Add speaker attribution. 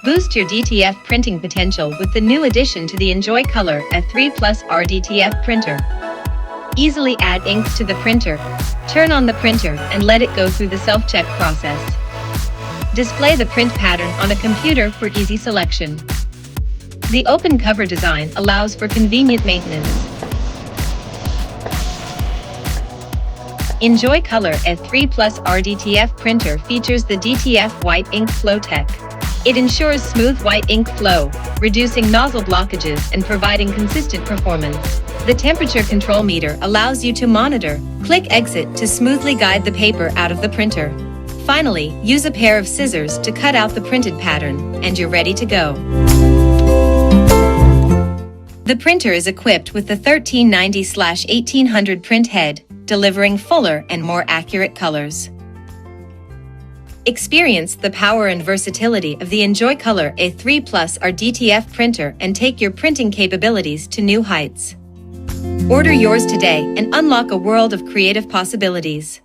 Speaker 1: Boost your DTF printing potential with the new addition to the EnjoyColor A3 Plus R DTF printer. Easily add inks to the printer, turn on the printer and let it go through the self-check process. Display the print pattern on a computer for easy selection. The open cover design allows for convenient maintenance. EnjoyColor A3 Plus R DTF printer features the DTF White Ink Flow Tech. It ensures smooth white ink flow, reducing nozzle blockages and providing consistent performance. The temperature control meter allows you to monitor, click exit to smoothly guide the paper out of the printer. Finally, use a pair of scissors to cut out the printed pattern, and you're ready to go. The printer is equipped with the 1390/1800 print head, delivering fuller and more accurate colors. Experience the power and versatility of the EnjoyColor A3 Plus R DTF printer and take your printing capabilities to new heights. Order yours today and unlock a world of creative possibilities.